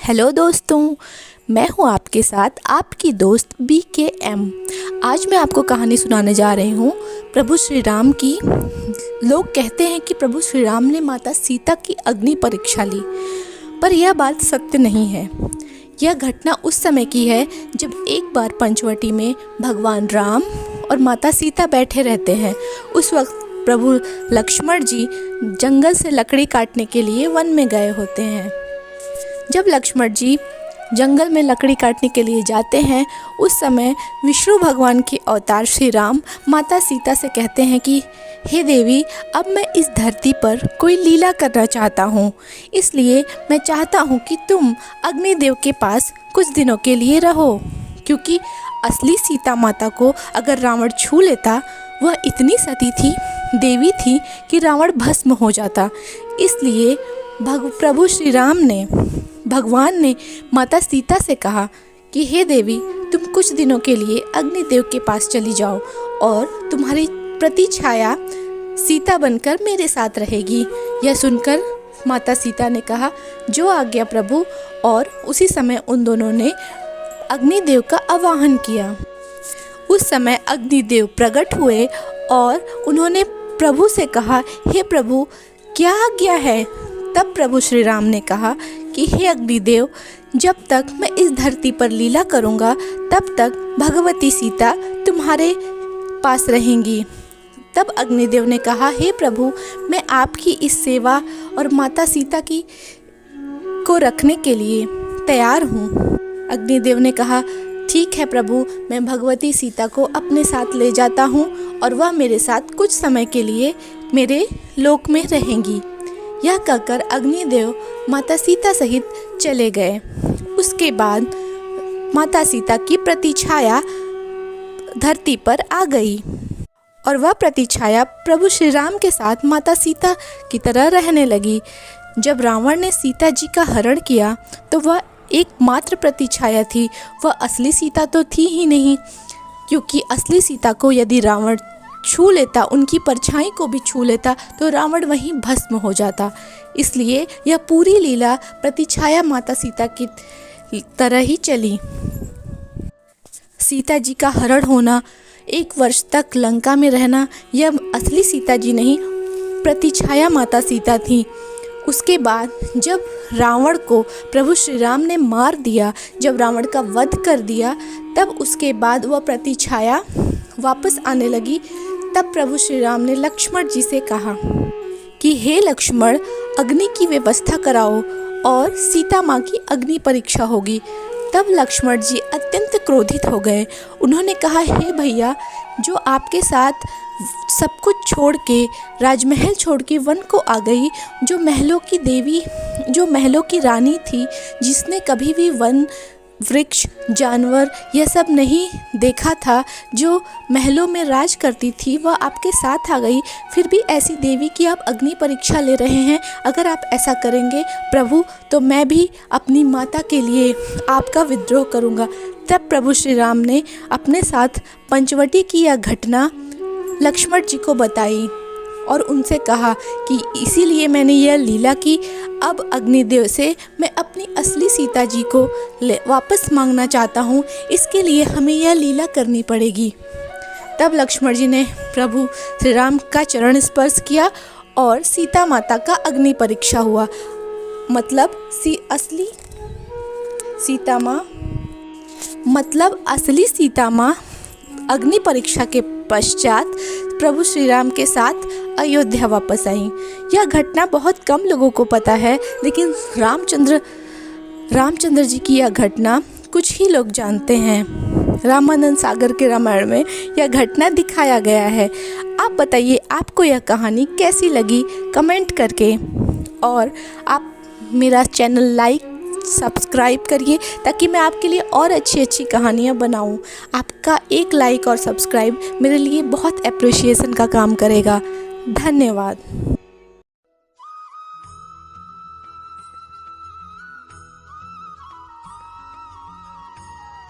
Hello दोस्तों, मैं हूं आपके साथ आपकी दोस्त BKM। आज मैं आपको कहानी सुनाने जा रही हूं प्रभु श्री राम की। लोग कहते हैं कि प्रभु श्री राम ने माता सीता की अग्नि परीक्षा ली, पर यह बात सत्य नहीं है। यह घटना उस समय की है जब एक बार पंचवटी में भगवान राम और माता सीता बैठे रहते हैं। उस वक्त प्रभु लक्ष्मण जी जंगल से लकड़ी काटने के लिए वन में गए होते हैं। जब लक्ष्मण जी जंगल में लकड़ी काटने के लिए जाते हैं, उस समय विष्णु भगवान के अवतार श्री राम माता सीता से कहते हैं कि हे देवी, अब मैं इस धरती पर कोई लीला करना चाहता हूँ, इसलिए मैं चाहता हूँ कि तुम अग्निदेव के पास कुछ दिनों के लिए रहो, क्योंकि असली सीता माता को अगर रावण छू लेता, वह इतनी सती थी, देवी थी कि रावण भस्म हो जाता। इसलिए प्रभु श्री राम ने, भगवान ने माता सीता से कहा कि हे देवी, तुम कुछ दिनों के लिए अग्निदेव के पास चली जाओ और तुम्हारी प्रतिछाया सीता बनकर मेरे साथ रहेगी। यह सुनकर माता सीता ने कहा, जो आज्ञा प्रभु। और उसी समय उन दोनों ने अग्निदेव का आवाहन किया। उस समय अग्निदेव प्रकट हुए और उन्होंने प्रभु से कहा, हे प्रभु, क्या आज्ञा है? तब प्रभु श्री राम ने कहा कि हे अग्निदेव, जब तक मैं इस धरती पर लीला करूँगा, तब तक भगवती सीता तुम्हारे पास रहेंगी। तब अग्निदेव ने कहा, हे प्रभु, मैं आपकी इस सेवा और माता सीता की को रखने के लिए तैयार हूँ। अग्निदेव ने कहा, ठीक है प्रभु, मैं भगवती सीता को अपने साथ ले जाता हूँ और वह मेरे साथ कुछ समय के लिए मेरे लोक में रहेंगी। यह कहकर अग्निदेव माता सीता सहित चले गए। उसके बाद माता सीता की प्रतिछाया धरती पर आ गई और वह प्रतिछाया प्रभु श्री राम के साथ माता सीता की तरह रहने लगी। जब रावण ने सीता जी का हरण किया तो वह एकमात्र प्रतिछाया थी, वह असली सीता तो थी ही नहीं, क्योंकि असली सीता को यदि रावण छू लेता, उनकी परछाई को भी छू लेता, तो रावण वहीं भस्म हो जाता। इसलिए यह पूरी लीला प्रतिछाया माता सीता की तरह ही चली। सीता जी का हरण होना, 1 वर्ष तक लंका में रहना, यह असली सीता जी नहीं, प्रतिछाया माता सीता थी। उसके बाद जब रावण को प्रभु श्री राम ने मार दिया, जब रावण का वध कर दिया, तब उसके बाद वह प्रतिछाया वापस आने लगी। तब प्रभु श्री राम ने लक्ष्मण जी से कहा कि हे लक्ष्मण, अग्नि की व्यवस्था कराओ और सीता माँ की अग्नि परीक्षा होगी। तब लक्ष्मण जी अत्यंत क्रोधित हो गए। उन्होंने कहा, हे भैया, जो आपके साथ सब कुछ छोड़ के, राजमहल छोड़ के वन को आ गई, जो महलों की देवी, जो महलों की रानी थी, जिसने कभी भी वन, वृक्ष, जानवर यह सब नहीं देखा था, जो महलों में राज करती थी, वह आपके साथ आ गई। फिर भी ऐसी देवी की आप अग्नि परीक्षा ले रहे हैं। अगर आप ऐसा करेंगे प्रभु, तो मैं भी अपनी माता के लिए आपका विद्रोह करूँगा। तब प्रभु श्री राम ने अपने साथ पंचवटी की यह घटना लक्ष्मण जी को बताई और उनसे कहा कि इसीलिए मैंने यह लीला की। अब अग्निदेव से मैं अपनी असली सीता जी को वापस मांगना चाहता हूँ, इसके लिए हमें यह लीला करनी पड़ेगी। तब लक्ष्मण जी ने प्रभु श्री राम का चरण स्पर्श किया और सीता माता का अग्नि परीक्षा हुआ। मतलब असली सीता माँ अग्नि परीक्षा के पश्चात प्रभु श्री राम के साथ अयोध्या वापस आई। यह घटना बहुत कम लोगों को पता है, लेकिन रामचंद्र जी की यह घटना कुछ ही लोग जानते हैं। रामानंद सागर के रामायण में यह घटना दिखाया गया है। आप बताइए, आपको यह कहानी कैसी लगी कमेंट करके, और आप मेरा चैनल लाइक सब्सक्राइब करिए ताकि मैं आपके लिए और अच्छी अच्छी कहानियाँ बनाऊँ। आपका एक लाइक और सब्सक्राइब मेरे लिए बहुत एप्रिशिएशन का काम करेगा। धन्यवाद।